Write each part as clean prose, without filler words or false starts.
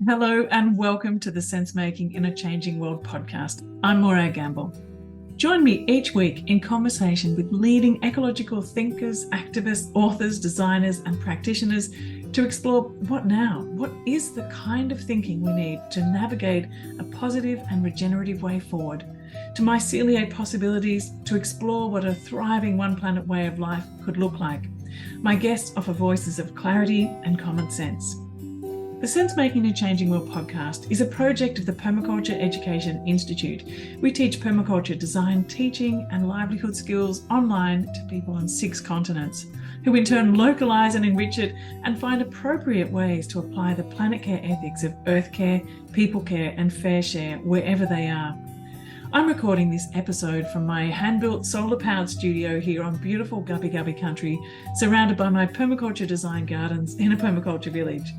Hello and welcome to the Sense Making in a Changing World podcast. I'm Morag. Join me each week in conversation with leading ecological thinkers, activists, authors, designers, and practitioners to explore what now? What is the kind of thinking we need to navigate a positive and regenerative way forward? To myceliate possibilities to explore what a thriving one planet way of life could look like. My guests offer voices of clarity and common sense. The Sense Making a Changing World podcast is a project of the Permaculture Education Institute. We teach permaculture design, teaching, and livelihood skills online to people on 6 continents, who in turn localise and enrich it and find appropriate ways to apply the planet care ethics of earth care, people care, and fair share wherever they are. I'm recording this episode from my hand-built solar-powered studio here on beautiful Gubbi Gubbi country, surrounded by my permaculture design gardens in a permaculture village.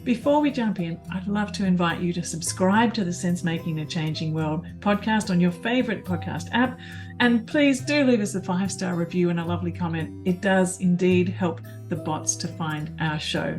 Before we jump in, I'd love to invite you to subscribe to the Sense Making a Changing World podcast on your favourite podcast app. And please do leave us a 5-star review and a lovely comment. It does indeed help the bots to find our show.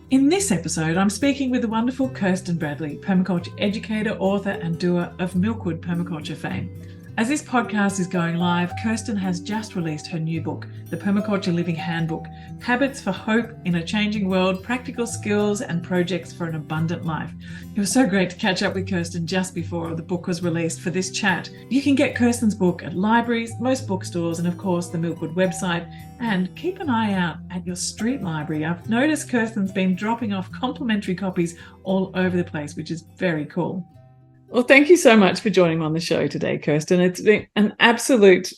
In this episode, I'm speaking with the wonderful Kirsten Bradley, permaculture educator, author, and doer of Milkwood permaculture fame. As this podcast is going live, Kirsten has just released her new book, The Permaculture Living Handbook, Habits for Hope in a Changing World, Practical Skills and Projects for an Abundant Life. It was so great to catch up with Kirsten just before the book was released for this chat. You can get Kirsten's book at libraries, most bookstores, and of course the Milkwood website. And keep an eye out at your street library. I've noticed Kirsten's been dropping off complimentary copies all over the place, which is very cool. Well, thank you so much for joining me on the show today, Kirsten. It's been an absolute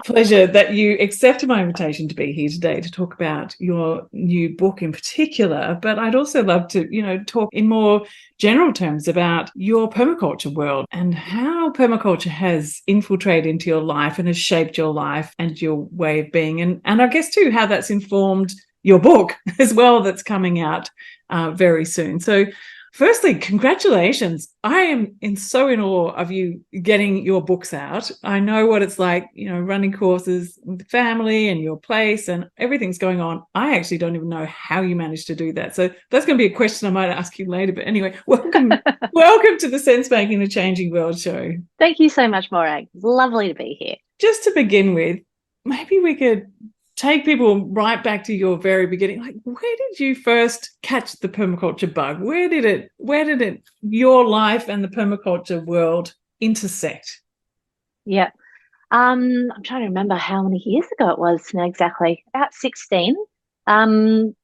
pleasure that you accepted my invitation to be here today to talk about your new book in particular. But I'd also love to, talk in more general terms about your permaculture world and how permaculture has infiltrated into your life and has shaped your life and your way of being. And I guess, too, how that's informed your book as well that's coming out very soon. So firstly, congratulations. I am so in awe of you getting your books out. I know what it's like, running courses with family and your place and everything's going on. I actually don't even know how you managed to do that. So that's going to be a question I might ask you later. But anyway, welcome to the Sense Making a Changing World show. Thank you so much, Morag. It's lovely to be here. Just to begin with, maybe we could take people right back to your very beginning. Like, where did you first catch the permaculture bug? Where did it, your life and the permaculture world intersect? Yeah. I'm trying to remember how many years ago it was now exactly. About 16. Permaculture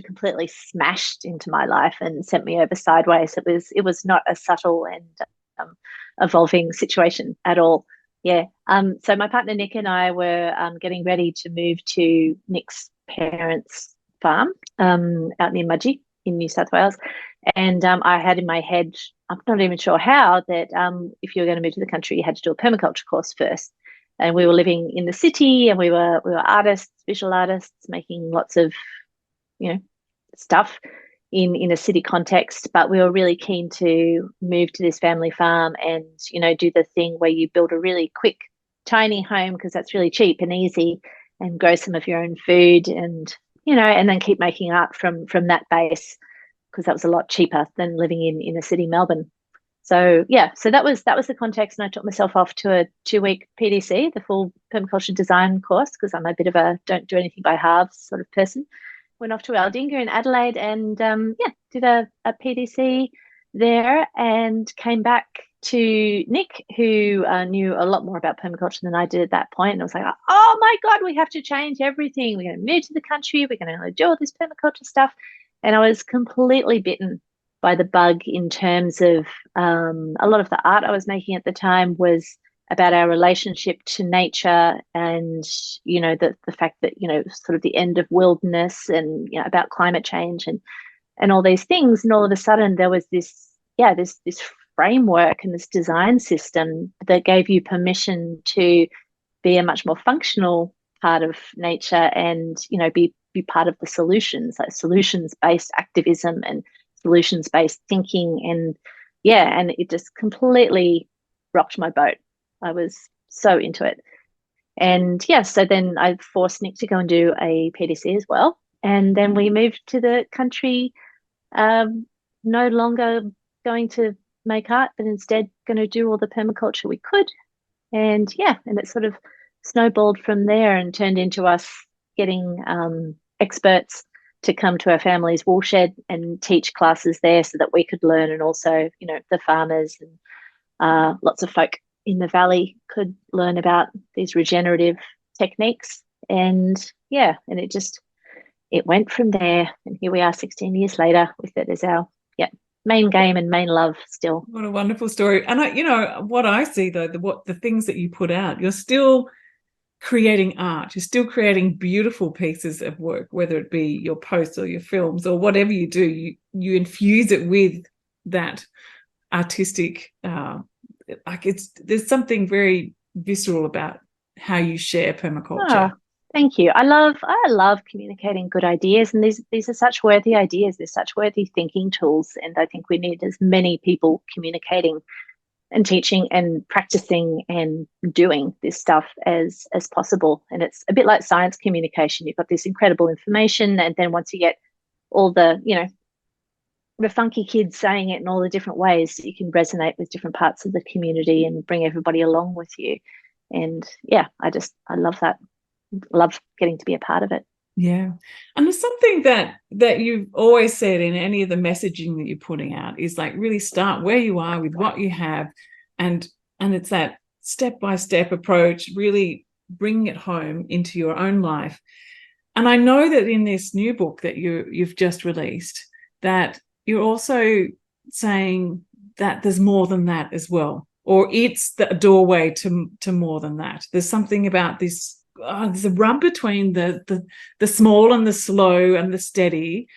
completely smashed into my life and sent me over sideways. It was not a subtle and evolving situation at all. Yeah. So my partner Nick and I were getting ready to move to Nick's parents' farm out near Mudgee in New South Wales. And I had in my head, I'm not even sure how, that if you were going to move to the country, you had to do a permaculture course first. And we were living in the city, and we were artists, visual artists, making lots of, stuff in a city context, but we were really keen to move to this family farm and, do the thing where you build a really quick, tiny home because that's really cheap and easy, and grow some of your own food and, and then keep making art from that base, because that was a lot cheaper than living in a city, Melbourne. So, so that was the context, and I took myself off to a 2-week PDC, the full permaculture design course, because I'm a bit of a don't do anything by halves sort of person. Went off to Aldinga in Adelaide and did a PDC there, and came back to Nick, who knew a lot more about permaculture than I did at that point. And I was like, oh my God, we have to change everything. We're going to move to the country. We're going to do all this permaculture stuff. And I was completely bitten by the bug in terms of a lot of the art I was making at the time was about our relationship to nature, and the fact that sort of the end of wilderness, and about climate change and all these things. And all of a sudden there was this framework and this design system that gave you permission to be a much more functional part of nature, and be part of the solutions, like solutions-based activism and solutions-based thinking. And it just completely rocked my boat. I was so into it. And so then I forced Nick to go and do a PDC as well. And then we moved to the country no longer going to make art, but instead going to do all the permaculture we could. And yeah, and it sort of snowballed from there and turned into us getting experts to come to our family's woolshed and teach classes there so that we could learn, and also, you know, the farmers and lots of folk in the valley could learn about these regenerative techniques. And yeah, and it went from there. And here we are 16 years later with it as our main game and main love still. What a wonderful story. And you know, what I see though, the things that you put out, you're still creating art. You're still creating beautiful pieces of work, whether it be your posts or your films or whatever you do. You infuse it with that artistic, there's something very visceral about how you share permaculture. Oh, thank you. I love communicating good ideas, and these are such worthy ideas. They're such worthy thinking tools, and I think we need as many people communicating and teaching and practicing and doing this stuff as possible. And it's a bit like science communication. You've got this incredible information, and then once you get all the, you know, the funky kids saying it in all the different ways, you can resonate with different parts of the community and bring everybody along with you. And yeah, I love that. Love getting to be a part of it. Yeah. And there's something that you've always said in any of the messaging that you're putting out is like, really start where you are with what you have, and it's that step-by-step approach, really bringing it home into your own life. And I know that in this new book that you've just released, that you're also saying that there's more than that as well, or it's the doorway to more than that. There's something about this. There's a rub between the small and the slow and the steady,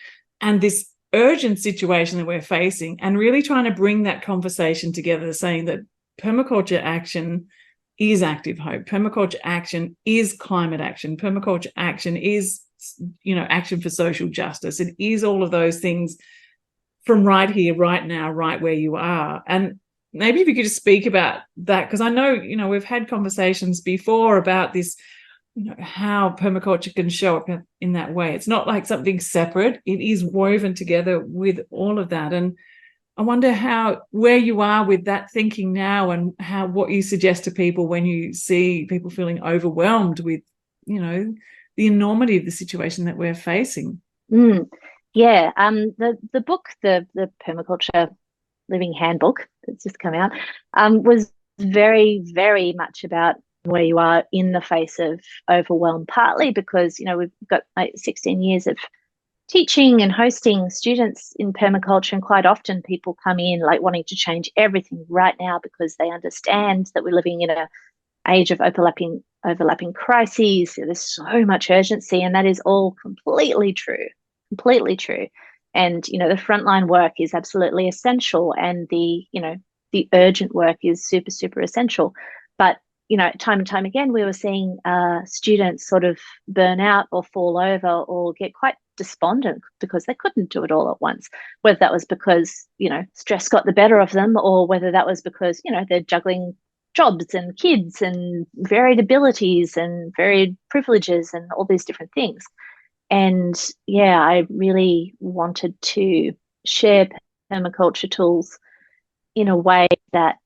and this urgent situation that we're facing, and really trying to bring that conversation together, saying that permaculture action is active hope. Permaculture action is climate action. Permaculture action is, you know, action for social justice. It is all of those things from right here, right now, right where you are. And maybe if you could just speak about that, because I know, you know, we've had conversations before about this, you know, how permaculture can show up in that way. It's not like something separate. It is woven together with all of that. And I wonder where you are with that thinking now, and what you suggest to people when you see people feeling overwhelmed with, you know, the enormity of the situation that we're facing. Yeah. The book, the Permaculture Living Handbook that's just come out, was very, very much about where you are in the face of overwhelm, partly because, you know, we've got like 16 years of teaching and hosting students in permaculture, and quite often people come in like wanting to change everything right now because they understand that we're living in an age of overlapping crises. There's so much urgency, and that is all completely true. And, you know, the frontline work is absolutely essential, and the urgent work is super, super essential. But, you know, time and time again, we were seeing students sort of burn out or fall over or get quite despondent because they couldn't do it all at once, whether that was because, you know, stress got the better of them, or whether that was because, you know, they're juggling jobs and kids and varied abilities and varied privileges and all these different things. And yeah, I really wanted to share permaculture tools in a way that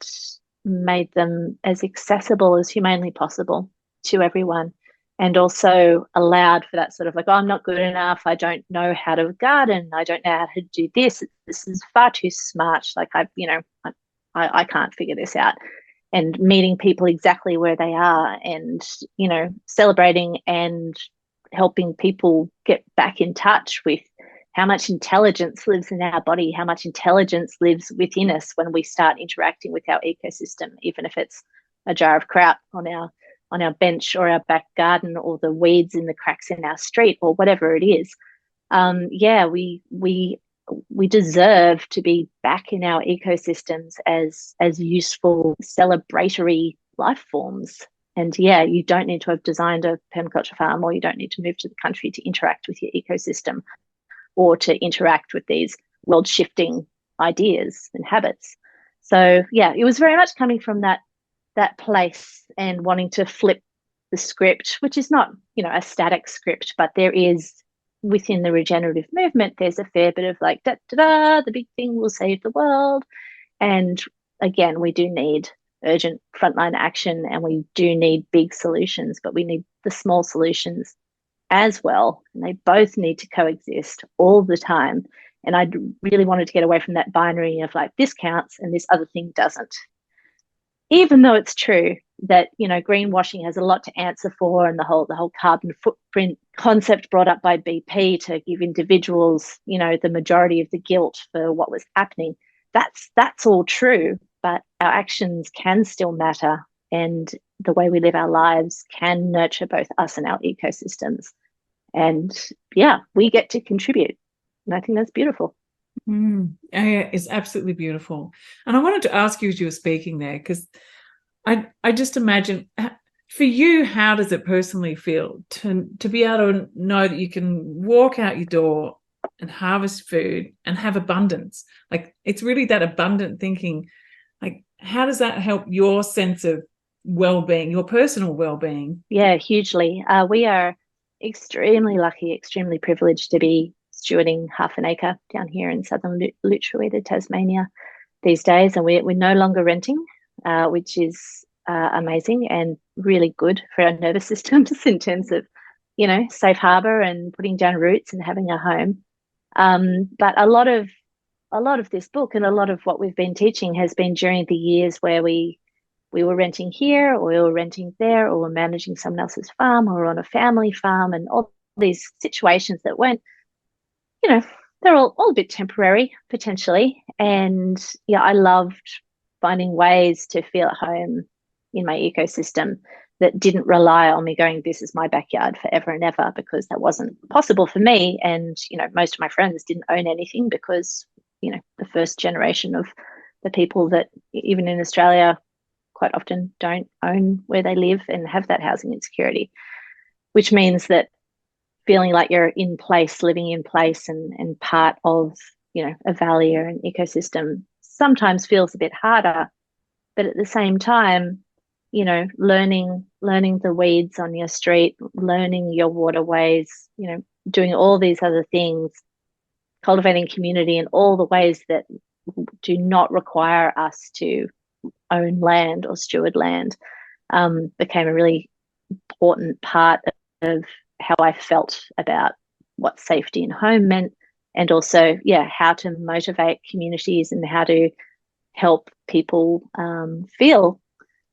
made them as accessible as humanly possible to everyone, and also allowed for that sort of like, oh, I'm not good enough, I don't know how to garden, I don't know how to do this is far too smart, like I can't figure this out. And meeting people exactly where they are, and, you know, celebrating and helping people get back in touch with how much intelligence lives in our body, how much intelligence lives within us when we start interacting with our ecosystem, even if it's a jar of kraut on our bench or our back garden, or the weeds in the cracks in our street, or whatever it is. We deserve to be back in our ecosystems as useful, celebratory life forms. And yeah, you don't need to have designed a permaculture farm, or you don't need to move to the country to interact with your ecosystem, or to interact with these world-shifting ideas and habits. So yeah, it was very much coming from that place, and wanting to flip the script, which is not, you know, a static script, but there is within the regenerative movement, there's a fair bit of like, da, da, da, the big thing will save the world. And again, we do need urgent frontline action, and we do need big solutions, but we need the small solutions as well. And they both need to coexist all the time. And I really wanted to get away from that binary of like, this counts and this other thing doesn't. Even though it's true that, you know, greenwashing has a lot to answer for, and the whole carbon footprint concept brought up by BP to give individuals, you know, the majority of the guilt for what was happening. That's all true, but our actions can still matter, and the way we live our lives can nurture both us and our ecosystems. And yeah, we get to contribute. And I think that's beautiful. It's absolutely beautiful. And I wanted to ask you as you were speaking there, because I just imagine, for you, how does it personally feel to be able to know that you can walk out your door and harvest food and have abundance? Like, it's really that abundant thinking. Like, how does that help your sense of well-being, your personal well-being? Yeah, hugely. We are extremely lucky, extremely privileged to be stewarding half an acre down here in southern Lutruwita, Tasmania these days. And we're no longer renting, which is amazing and really good for our nervous systems in terms of, you know, safe harbour and putting down roots and having a home. But a lot of this book and a lot of what we've been teaching has been during the years where we were renting here, or we were renting there, or we're managing someone else's farm, or on a family farm, and all these situations that weren't, you know, they're all a bit temporary potentially. And yeah, I loved finding ways to feel at home in my ecosystem that didn't rely on me going, this is my backyard forever and ever, because that wasn't possible for me. And, you know, most of my friends didn't own anything because, you know, the first generation of the people that even in Australia quite often don't own where they live and have that housing insecurity, which means that feeling like you're in place, living in place and part of, you know, a valley or an ecosystem sometimes feels a bit harder. But at the same time, you know, learning the weeds on your street, learning your waterways, you know, doing all these other things, cultivating community in all the ways that do not require us to own land or steward land, became a really important part of how I felt about what safety in home meant, and also, yeah, how to motivate communities and how to help people feel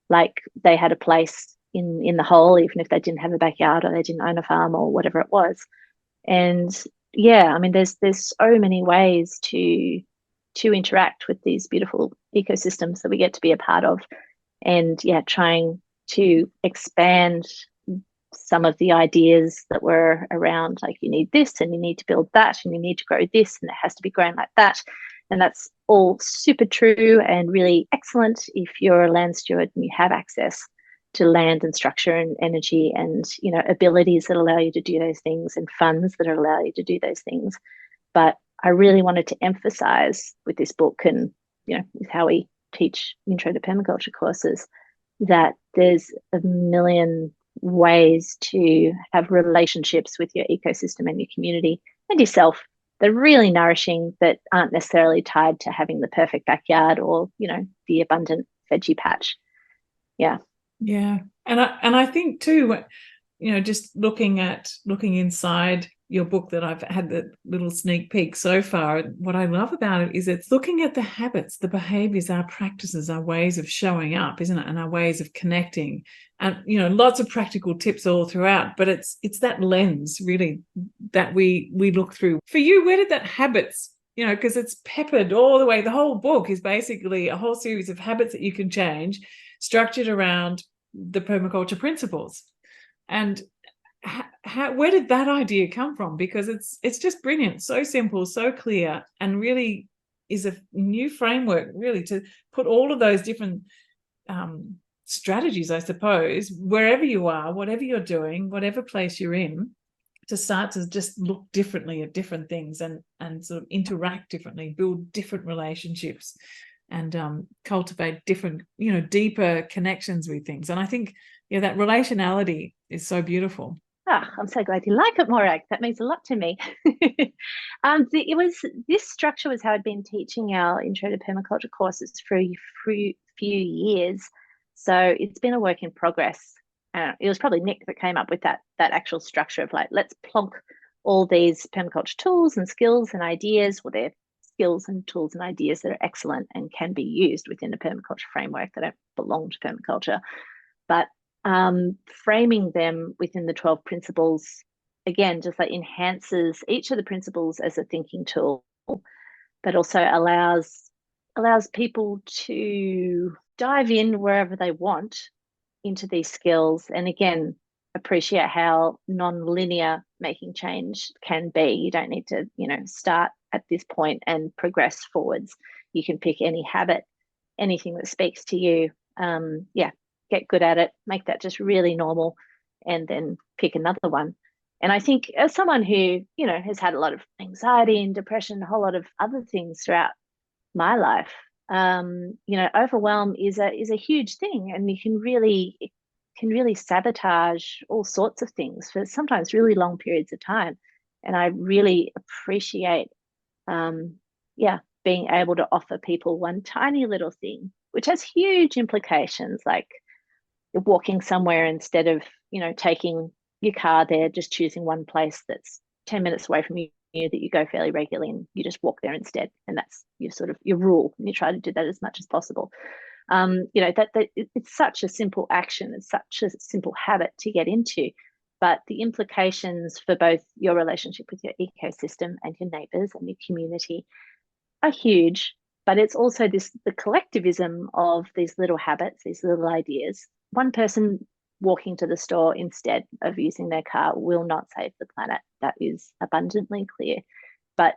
like they had a place in the whole, even if they didn't have a backyard or they didn't own a farm or whatever it was. And yeah, I mean, there's so many ways to interact with these beautiful ecosystems that we get to be a part of. And yeah, trying to expand some of the ideas that were around, like, you need this and you need to build that and you need to grow this and it has to be grown like that. And that's all super true and really excellent if you're a land steward and you have access to land and structure and energy and, you know, abilities that allow you to do those things and funds that allow you to do those things. But I really wanted to emphasize with this book, and, you know, with how we teach intro to permaculture courses, that there's a million ways to have relationships with your ecosystem and your community and yourself that are really nourishing, that aren't necessarily tied to having the perfect backyard or, you know, the abundant veggie patch. Yeah. And I think too, you know, just looking inside your book, that I've had the little sneak peek so far, what I love about it is it's looking at the habits, the behaviors, our practices, our ways of showing up, isn't it? And our ways of connecting, and, you know, lots of practical tips all throughout, but it's that lens really that we look through. For you, where did that habits, you know, because it's peppered all the way, the whole book is basically a whole series of habits that you can change, structured around the permaculture principles. And where did that idea come from? Because it's just brilliant, so simple, so clear, and really is a new framework really to put all of those different strategies, I suppose, wherever you are, whatever you're doing, whatever place you're in, to start to just look differently at different things and sort of interact differently, build different relationships, and cultivate different, you know, deeper connections with things. And I think, yeah, that relationality is so beautiful. I'm so glad you like it, Morag. That means a lot to me. This structure was how I'd been teaching our intro to permaculture courses for a few years. So it's been a work in progress. It was probably Nick that came up with that actual structure of like, let's plonk all these permaculture tools and skills and ideas. Well, they're skills and tools and ideas that are excellent and can be used within a permaculture framework. They don't belong to permaculture, but framing them within the 12 principles, again, just like enhances each of the principles as a thinking tool, but also allows people to dive in wherever they want into these skills. And again, appreciate how non-linear making change can be. You don't need to, start at this point and progress forwards. You can pick any habit, anything that speaks to you. Get good at it, make that just really normal, and then pick another one. And I think as someone who, has had a lot of anxiety and depression, a whole lot of other things throughout my life, overwhelm is a huge thing, and it can really sabotage all sorts of things for sometimes really long periods of time. And I really appreciate, being able to offer people one tiny little thing, which has huge implications, like you're walking somewhere instead of, taking your car there, just choosing one place that's 10 minutes away from you that you go fairly regularly, and you just walk there instead. And that's your rule. And you try to do that as much as possible. It's such a simple action. It's such a simple habit to get into, but the implications for both your relationship with your ecosystem and your neighbors and your community are huge. But it's also the collectivism of these little habits, these little ideas. One person walking to the store instead of using their car will not save the planet. That is abundantly clear. But,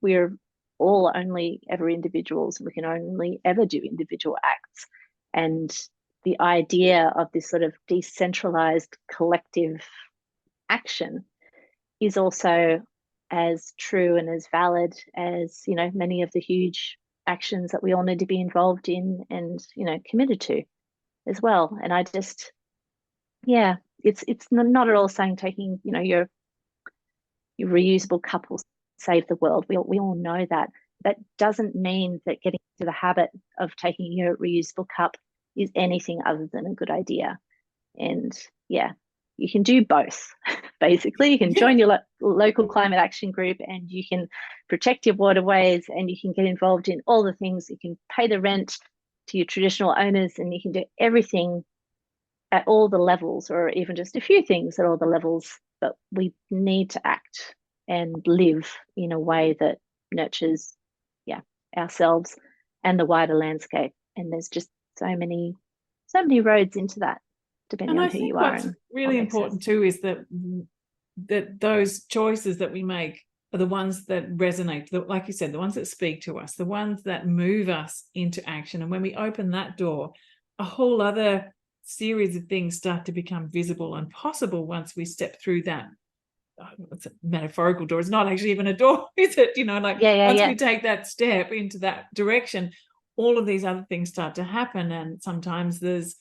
we're all only ever individuals. We can only ever do individual acts. And the idea of this sort of decentralized collective action is also as true and as valid as, many of the huge actions that we all need to be involved in and, committed to as well. And I just, it's not at all saying taking, your reusable cup will save the world. We all know that. That doesn't mean that getting to the habit of taking your reusable cup is anything other than a good idea. And you can do both. Basically, you can join your local climate action group, and you can protect your waterways, and you can get involved in all the things. You can pay the rent to your traditional owners, and you can do everything at all the levels, or even just a few things at all the levels. But we need to act and live in a way that nurtures ourselves and the wider landscape. And there's just so many roads into that, depending on who you are. What's really important too is that those choices that we make are the ones that resonate, like you said, the ones that speak to us, the ones that move us into action. And when we open that door, a whole other series of things start to become visible and possible once we step through that. It's a metaphorical door. It's not actually even a door, is it? Once we take that step into that direction, all of these other things start to happen. And sometimes there's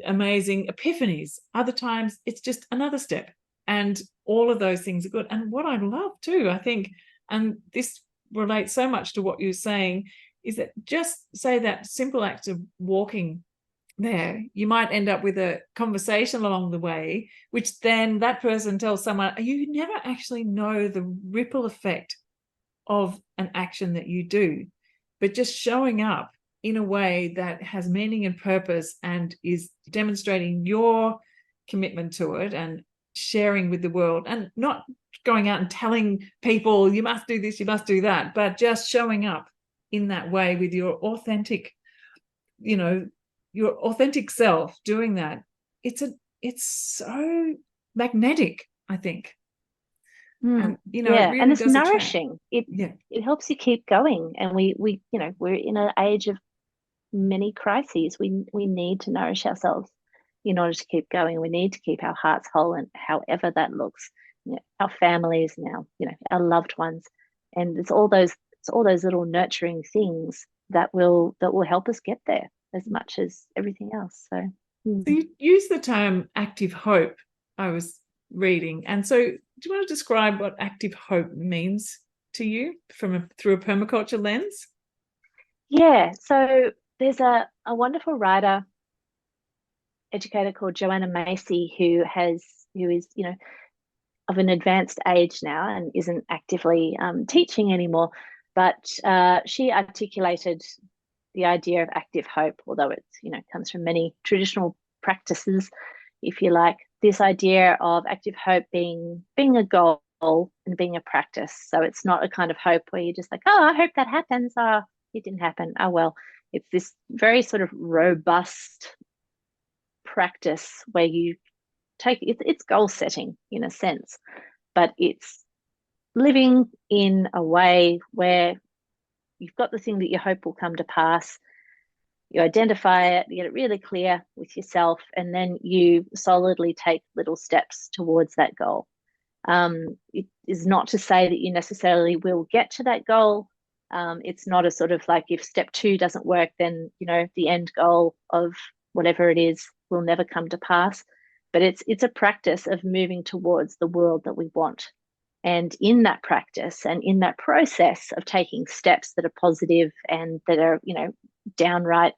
amazing epiphanies. Other times it's just another step. And all of those things are good. And what I love too, I think, and this relates so much to what you're saying, is that just say that simple act of walking there, you might end up with a conversation along the way, which then that person tells someone. You never actually know the ripple effect of an action that you do, but just showing up in a way that has meaning and purpose and is demonstrating your commitment to it and sharing with the world, and not going out and telling people you must do this, you must do that, but just showing up in that way with your authentic, your authentic self doing that. It's so magnetic, I think. And it really and it's nourishing. It helps you keep going. And we we're in an age of many crises. We need to nourish ourselves in order to keep going. We need to keep our hearts whole, and however that looks, our families now, our loved ones. And it's all those little nurturing things that will help us get there as much as everything else. So you use the term active hope. I was reading. And so do you want to describe what active hope means to you through a permaculture lens? Yeah, so there's a wonderful writer, educator called Joanna Macy who is, of an advanced age now and isn't actively teaching anymore. But she articulated the idea of active hope, although it's, comes from many traditional practices, if you like, this idea of active hope being a goal and being a practice. So it's not a kind of hope where you're just like, oh, I hope that happens. Oh, it didn't happen. Oh, well, it's this very sort of robust practice where you it's goal setting in a sense, but it's living in a way where you've got the thing that you hope will come to pass. You identify it, you get it really clear with yourself, and then you solidly take little steps towards that goal. It is not to say that you necessarily will get to that goal. It's not a sort of like if step 2 doesn't work, then the end goal of whatever it is will never come to pass. But it's a practice of moving towards the world that we want. And in that practice and in that process of taking steps that are positive and that are, downright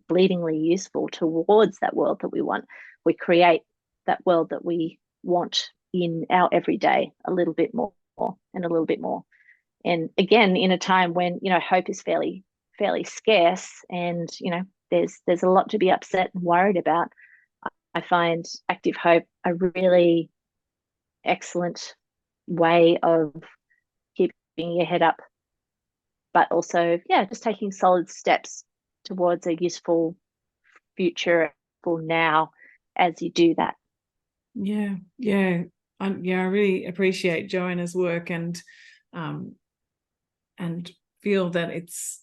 bleedingly useful towards that world that we want, we create that world that we want in our everyday a little bit more and a little bit more. And again, in a time when, hope is fairly scarce and, there's a lot to be upset and worried about, I find active hope a really excellent way of keeping your head up, but also, just taking solid steps towards a useful future for now as you do that. Yeah. I really appreciate Joanna's work and feel that it's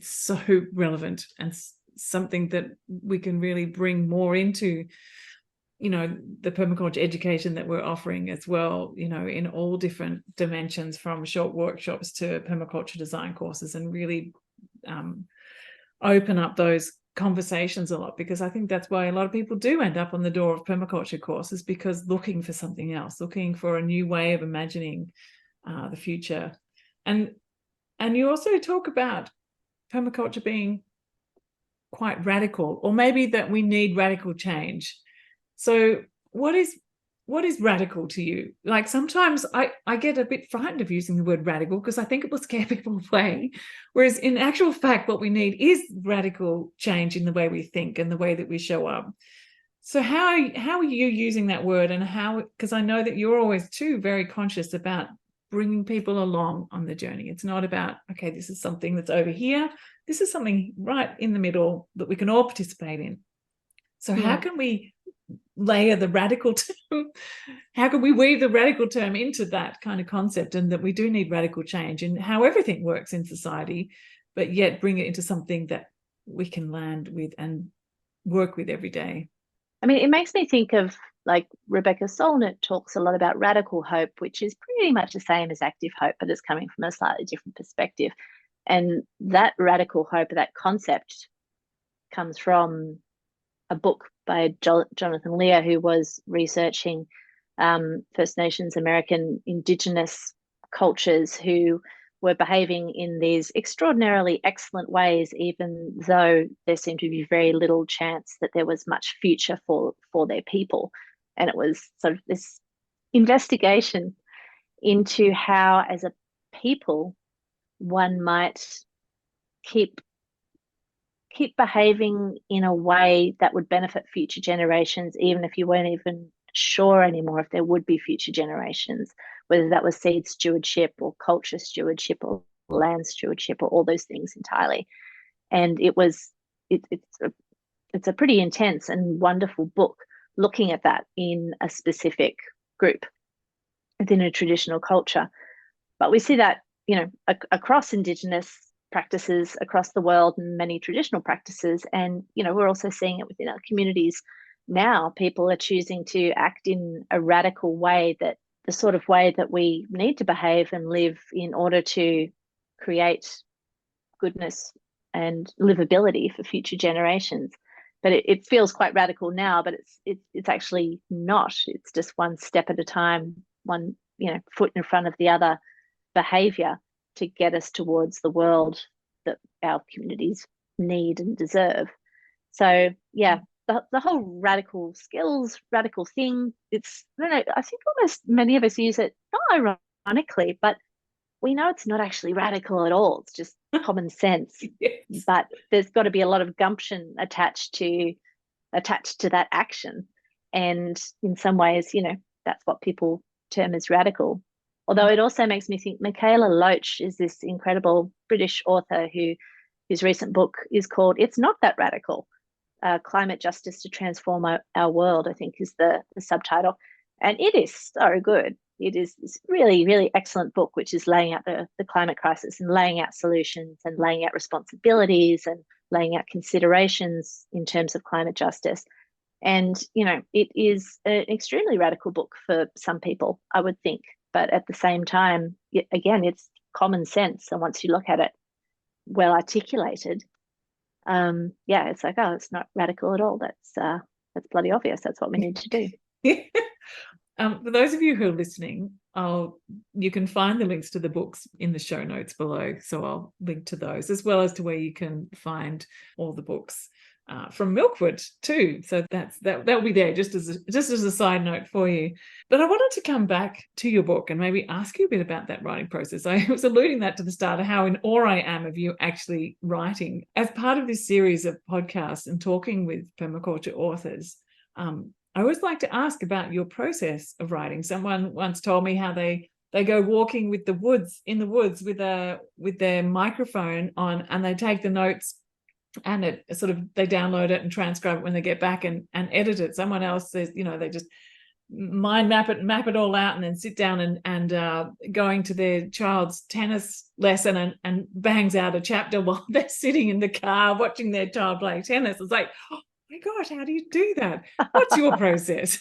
so relevant and something that we can really bring more into the permaculture education that we're offering as well, in all different dimensions, from short workshops to permaculture design courses, and really open up those conversations a lot, because I think that's why a lot of people do end up on the door of permaculture courses, because looking for something else, looking for a new way of imagining the future. And you also talk about permaculture being quite radical, or maybe that we need radical change. So what is radical to you? Like, sometimes I get a bit frightened of using the word radical because I think it will scare people away. Whereas in actual fact, what we need is radical change in the way we think and the way that we show up. So how are you using that word, and how, because I know that you're always too very conscious about bringing people along on the journey. It's not about, okay, this is something that's over here. This is something right in the middle that we can all participate in. So how can we layer the radical term? How can we weave the radical term into that kind of concept, and that we do need radical change in how everything works in society, but yet bring it into something that we can land with and work with every day? I mean, it makes me think of, like, Rebecca Solnit talks a lot about radical hope, which is pretty much the same as active hope, but it's coming from a slightly different perspective. And that radical hope, that concept, comes from a book by Jonathan Lear, who was researching First Nations, American, Indigenous cultures who were behaving in these extraordinarily excellent ways, even though there seemed to be very little chance that there was much future for their people. And it was sort of this investigation into how, as a people, one might keep behaving in a way that would benefit future generations, even if you weren't even sure anymore if there would be future generations, whether that was seed stewardship or culture stewardship or land stewardship or all those things entirely. And it's a pretty intense and wonderful book looking at that in a specific group within a traditional culture. But we see that, across Indigenous practices across the world and many traditional practices. And, we're also seeing it within our communities now. People are choosing to act in a radical way, that the sort of way that we need to behave and live in order to create goodness and livability for future generations. but it feels quite radical now, but it's actually not. It's just one step at a time, one, foot in front of the other behavior to get us towards the world that our communities need and deserve. So yeah, the whole radical skills, radical thing, it's, I don't know, I think almost many of us use it not ironically, but we know it's not actually radical at all. It's just common sense. Yes. But there's got to be a lot of gumption attached to that action. And in some ways, that's what people term as radical. Although it also makes me think Mikaela Loach is this incredible British author whose recent book is called It's Not That Radical, Climate Justice to Transform Our World, I think is the subtitle. And it is so good. It is this really, really excellent book, which is laying out the climate crisis and laying out solutions and laying out responsibilities and laying out considerations in terms of climate justice. And, it is an extremely radical book for some people, I would think. But at the same time, again, it's common sense. And once you look at it well articulated, it's like, oh, it's not radical at all. That's bloody obvious. That's what we need to do. For those of you who are listening, you can find the links to the books in the show notes below. So I'll link to those, as well as to where you can find all the books from Milkwood too. So that'll be there just as a side note for you. But I wanted to come back to your book and maybe ask you a bit about that writing process. I was alluding that to the start of how in awe I am of you actually writing. As part of this series of podcasts and talking with permaculture authors, I always like to ask about your process of writing. Someone once told me how they go walking in the woods with their microphone on, and they take the notes and they download it and transcribe it when they get back and edit it. Someone else says, they just mind map it all out and then sit down and going to their child's tennis lesson and bangs out a chapter while they're sitting in the car watching their child play tennis. It's like, oh my gosh, how do you do that? What's your process?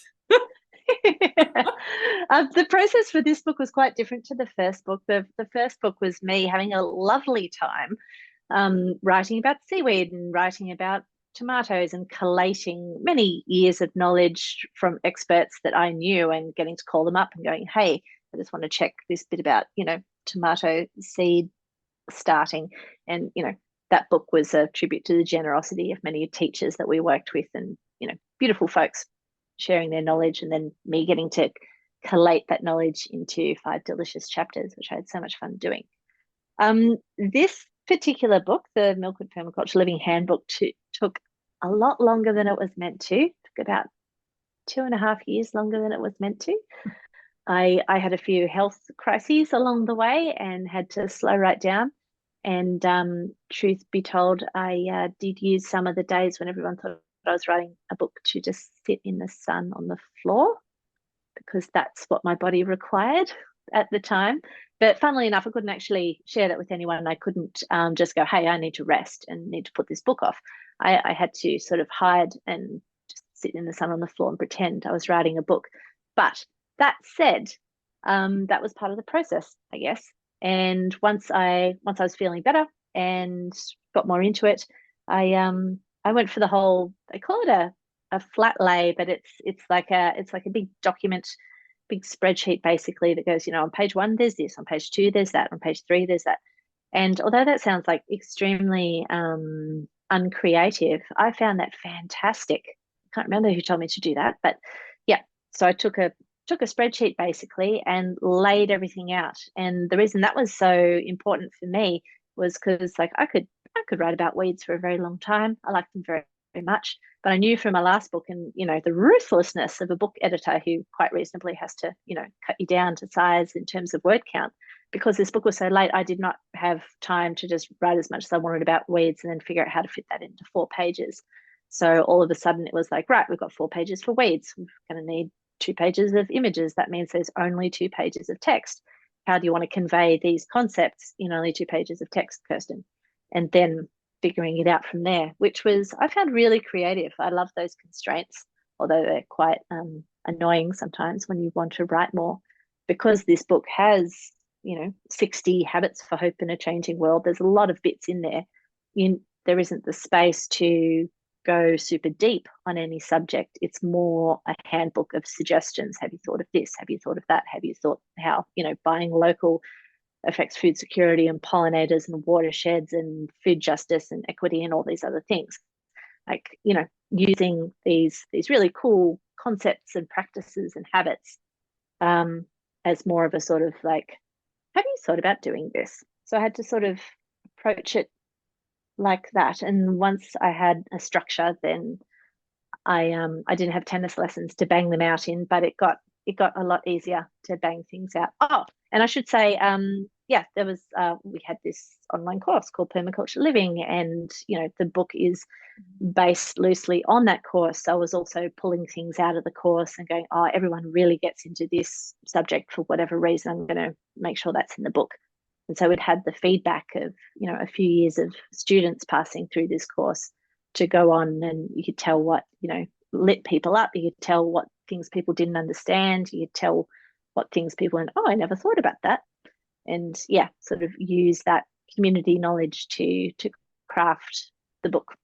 The process for this book was quite different to the first book. The first book was me having a lovely time writing about seaweed and writing about tomatoes and collating many years of knowledge from experts that I knew and getting to call them up and going, hey, I just want to check this bit about, tomato seed starting. And, that book was a tribute to the generosity of many teachers that we worked with and, beautiful folks sharing their knowledge, and then me getting to collate that knowledge into 5 delicious chapters, which I had so much fun doing. This particular book, the Milkwood Permaculture Living Handbook, took a lot longer than it was meant to. It took about 2.5 years longer than it was meant to. I had a few health crises along the way and had to slow right down. And truth be told, I did use some of the days when everyone thought I was writing a book to just sit in the sun on the floor, because that's what my body required at the time. But funnily enough, I couldn't actually share that with anyone. I couldn't just go, hey, I need to rest and need to put this book off. I had to sort of hide and just sit in the sun on the floor and pretend I was writing a book. But that said, that was part of the process, I guess. And once I was feeling better and got more into it, I went for the whole, they call it a flat lay, but it's like a big document, big spreadsheet basically that goes, on page 1 there's this, on page 2 there's that, on page 3 there's that. And although that sounds like extremely uncreative, I found that fantastic. I can't remember who told me to do that, but yeah. So I took a spreadsheet basically and laid everything out. And the reason that was so important for me was because I could write about weeds for a very long time. I liked them very, very much. But I knew from my last book and, the ruthlessness of a book editor who quite reasonably has to, cut you down to size in terms of word count. Because this book was so late, I did not have time to just write as much as I wanted about weeds and then figure out how to fit that into 4 pages. So all of a sudden it was like, right, we've got 4 pages for weeds. We're going to need 2 pages of images. That means there's only 2 pages of text. How do you want to convey these concepts in only 2 pages of text, Kirsten? And then figuring it out from there, which was, I found really creative. I love those constraints, although they're quite annoying sometimes when you want to write more. Because this book has, 60 habits for hope in a changing world, there's a lot of bits in there. There isn't the space to go super deep on any subject. It's more a handbook of suggestions. Have you thought of this? Have you thought of that? Have you thought how, buying local affects food security and pollinators and watersheds and food justice and equity and all these other things? Like, using these really cool concepts and practices and habits as more of a sort of like, have you thought about doing this? So I had to sort of approach it like that. And once I had a structure, then I didn't have tennis lessons to bang them out in, but it got a lot easier to bang things out. Oh, and I should say, there was we had this online course called Permaculture Living, and the book is based loosely on that course. So I was also pulling things out of the course and going, oh, everyone really gets into this subject for whatever reason. I'm going to make sure that's in the book. And so it had the feedback of, a few years of students passing through this course to go on, and you could tell what, lit people up. You could tell what things people didn't understand. You could tell what things people went, oh, I never thought about that. And sort of use that community knowledge to craft the book.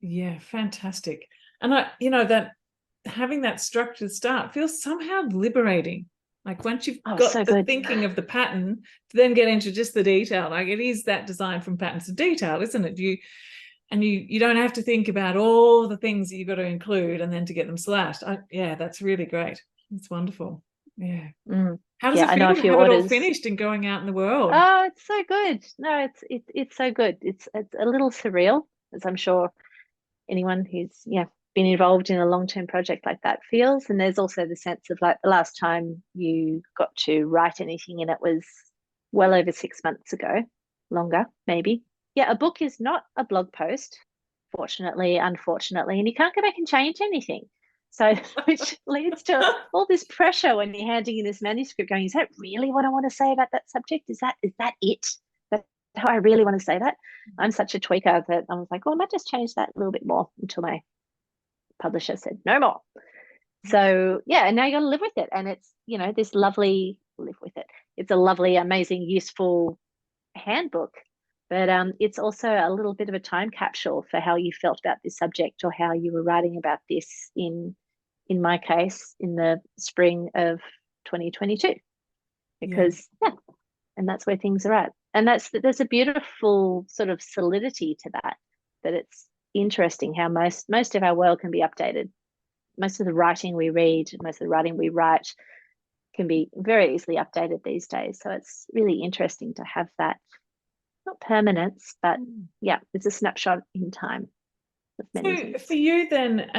Yeah, fantastic. And that having that structured start feels somehow liberating. Like once you've got so the good. thinking of the pattern, to then get into just the detail. Like it is that design from patterns to detail, isn't it? You don't have to think about all the things that you've got to include and then to get them slashed. That's really great. It's wonderful. Yeah. How does it feel to have it all finished and going out in the world? Oh, it's so good. No, it's so good. It's a little surreal, as I'm sure anyone who's been involved in a long-term project like that feels. And there's also the sense of like the last time you got to write anything, and it was well over 6 months ago, longer maybe. Yeah, a book is not a blog post, fortunately, unfortunately, and you can't go back and change anything. So, which leads to all this pressure when you're handing in this manuscript going, is that really what I want to say about that subject? Is that it? That's how I really want to say that? I'm such a tweaker that I was like, well, I might just change that a little bit more, until my publisher said, no more. So, and now you got to live with it. And it's, this lovely, live with it. It's a lovely, amazing, useful handbook. But it's also a little bit of a time capsule for how you felt about this subject, or how you were writing about this in my case, in the spring of 2022. Because, and that's where things are at. And there's a beautiful sort of solidity to that it's interesting how most of our world can be updated. Most of the writing we read, most of the writing we write can be very easily updated these days. So it's really interesting to have that, not permanence, but it's a snapshot in time. So for you then,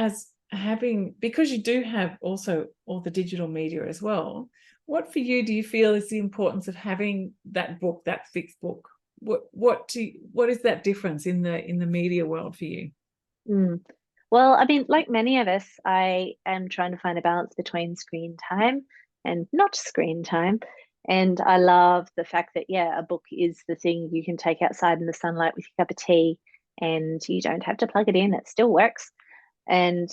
because you do have also all the digital media as well, what for you do you feel is the importance of having that book, that fixed book? What is that difference in the media world for you? Well, I mean, like many of us, I am trying to find a balance between screen time and not screen time. And I love the fact that, a book is the thing you can take outside in the sunlight with your cup of tea, and you don't have to plug it in. It still works. And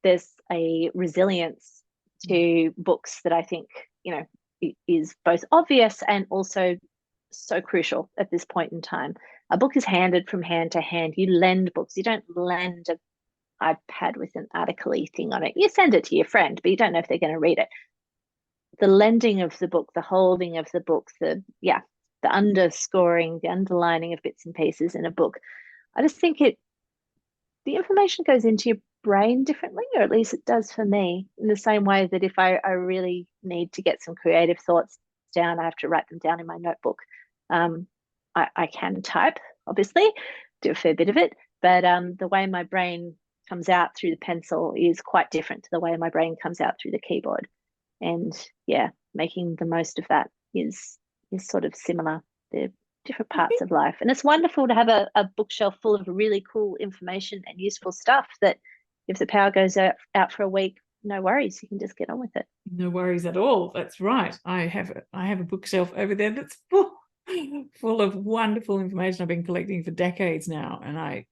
there's a resilience to books that I think, is both obvious and also so crucial at this point in time. A book is handed from hand to hand. You lend books. You don't lend an iPad with an article-y thing on it. You send it to your friend, but you don't know if they're going to read it. The lending of the book, the holding of the book, the underscoring, the underlining of bits and pieces in a book. I just think the information goes into your brain differently, or at least it does for me, in the same way that if I really need to get some creative thoughts down, I have to write them down in my notebook. I can type, obviously, do a fair bit of it, but the way my brain comes out through the pencil is quite different to the way my brain comes out through the keyboard. And making the most of that is sort of similar. They're different parts of life. And it's wonderful to have a bookshelf full of really cool information and useful stuff that if the power goes out for a week, no worries, you can just get on with it. No worries at all. That's right. I have a bookshelf over there that's full of wonderful information I've been collecting for decades now, and I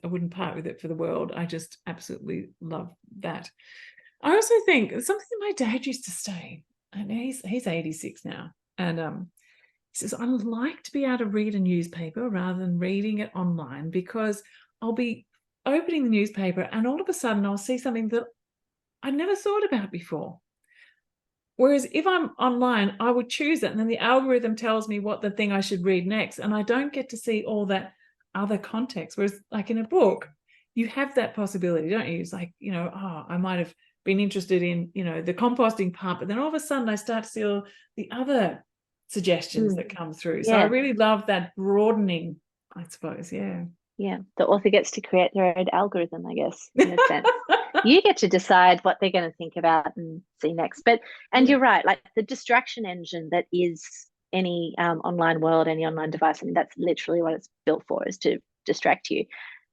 wouldn't part with it for the world. I just absolutely love that. I also think something that my dad used to say, and he's 86 now, and he says, I like to be able to read a newspaper rather than reading it online, because I'll be opening the newspaper and all of a sudden I'll see something that I never thought about before. Whereas if I'm online, I would choose it and then the algorithm tells me what the thing I should read next, and I don't get to see all that other context. Whereas like in a book, you have that possibility, don't you? It's like, I might have been interested in, the composting part, but then all of a sudden I start to see all the other suggestions that come through. So I really love that broadening, I suppose. Yeah. The author gets to create their own algorithm, I guess, in a sense. You get to decide what they're going to think about and see next. And you're right, like the distraction engine that is any online world, any online device, I mean, that's literally what it's built for, is to distract you.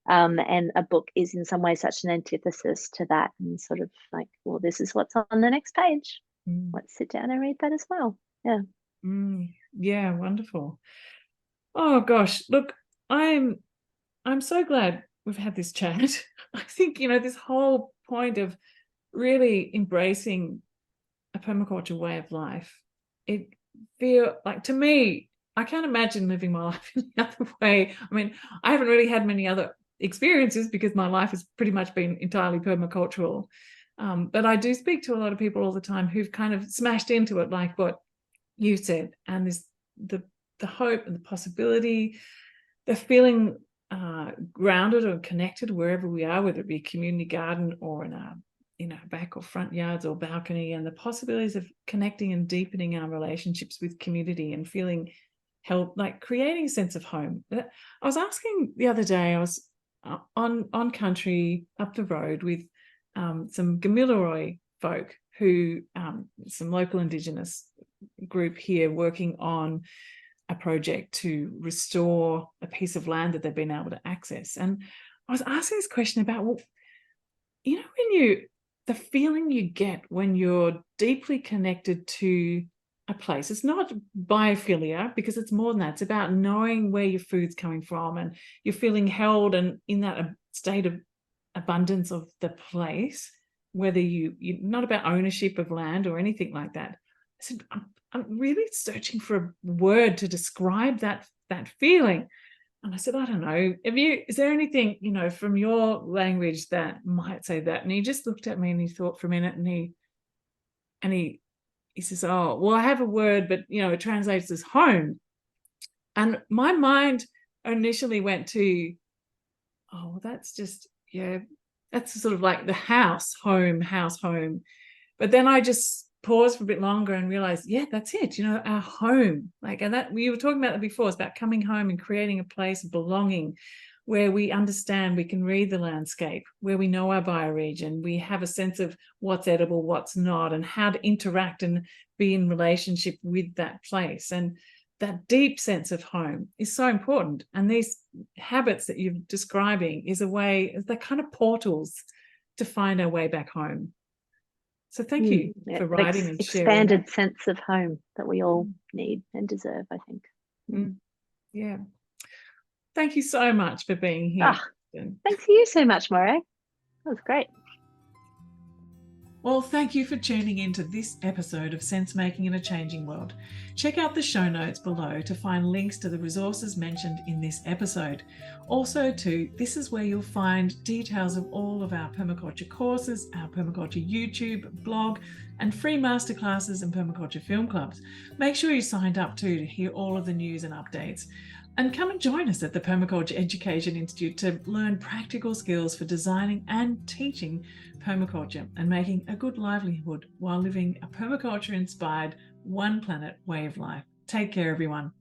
And a book is in some ways such an antithesis to that, and sort of like, well, this is what's on the next page. Let's sit down and read that as well. Yeah. Yeah, wonderful. Oh gosh, look, I'm so glad we've had this chat. I think, this whole point of really embracing a permaculture way of life, it feel like, to me, I can't imagine living my life in the other way. I mean, I haven't really had many other experiences because my life has pretty much been entirely permacultural. But I do speak to a lot of people all the time who've kind of smashed into it, like what you said, and the hope and the possibility, the feeling grounded or connected wherever we are, whether it be a community garden or in a back or front yards or balcony, and the possibilities of connecting and deepening our relationships with community and feeling held, like creating a sense of home. I was asking the other day, I was on country up the road with some Gamilaroi folk who, some local Indigenous group here, working on a project to restore a piece of land that they've been able to access. And I was asking this question about, well, when the feeling you get when you're deeply connected to a place, it's not biophilia, because it's more than that. It's about knowing where your food's coming from and you're feeling held and in that state of abundance of the place, whether you're not about ownership of land or anything like that. I said, I'm really searching for a word to describe that feeling. And I said, I don't know, is there anything, from your language that might say that? And he just looked at me and he thought for a minute, and he says, oh, well, I have a word, but it translates as home. And my mind initially went to, oh, well, that's just, that's sort of like the house, home. But then I just paused for a bit longer and realized, that's it, our home. Like, and that we were talking about that before. It's about coming home and creating a place of belonging where we understand, we can read the landscape, where we know our bioregion, we have a sense of what's edible, what's not, and how to interact and be in relationship with that place. And that deep sense of home is so important. And these habits that you're describing is they're kind of portals to find our way back home. So thank you for writing and sharing. Expanded sense of home that we all need and deserve, I think. Yeah. Thank you so much for being here. Thanks to you so much, Morag. That was great. Well, thank you for tuning into this episode of Sense Making in a Changing World. Check out the show notes below to find links to the resources mentioned in this episode. Also, this is where you'll find details of all of our permaculture courses, our permaculture YouTube, blog, and free masterclasses and permaculture film clubs. Make sure you signed up to hear all of the news and updates. And come and join us at the Permaculture Education Institute to learn practical skills for designing and teaching permaculture and making a good livelihood while living a permaculture-inspired, one planet way of life. Take care, everyone.